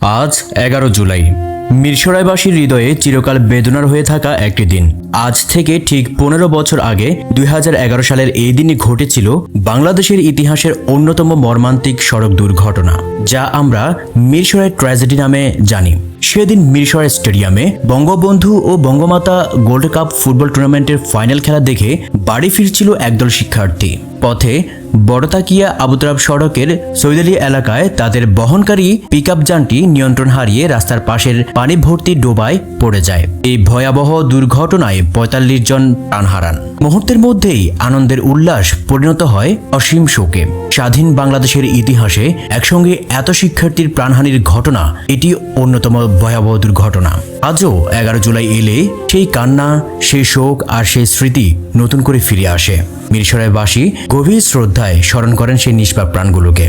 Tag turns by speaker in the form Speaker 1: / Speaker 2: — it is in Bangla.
Speaker 1: আজ 11 জুলাই। মিরসরাইবাসীর হৃদয়ে চিরকাল বেদনার হয়ে থাকা একটি দিন। আজ থেকে ঠিক 15 বছর আগে 2011 সালের এই দিনই ঘটেছিল বাংলাদেশের ইতিহাসের অন্যতম মর্মান্তিক সড়ক দুর্ঘটনা, যা আমরা মিরসরাই ট্র্যাজেডি নামে জানি। সেদিন মিরসরাই স্টেডিয়ামে বঙ্গবন্ধু ও বঙ্গমাতা গোল্ড কাপ ফুটবল টুর্নামেন্টের ফাইনাল খেলা দেখে বাড়ি ফিরছিল একদল শিক্ষার্থী। পথে বড়তাকিয়া আবুতরাব সড়কের সৈদালি এলাকায় তাদের বহনকারী পিকআপ যানটি নিয়ন্ত্রণ হারিয়ে রাস্তার পাশের পানি ভর্তি ডোবায় পড়ে যায়। এই ভয়াবহ দুর্ঘটনায় 45 জন প্রাণ হারান। মুহূর্তের মধ্যেই আনন্দের উল্লাস পরিণত হয় অসীম শোকে। স্বাধীন বাংলাদেশের ইতিহাসে একসঙ্গে এত শিক্ষার্থীর প্রাণহানির ঘটনা এটি অন্যতম ভয়াবহ দুর্ঘটনা। আজও 11 জুলাই এলে সেই কান্না, সেই শোক আর সেই স্মৃতি নতুন করে ফিরে আসে। মিরসরাইবাসী গভীর শ্রদ্ধায় স্মরণ করেন সেই নিষ্পাপ প্রাণগুলোকে।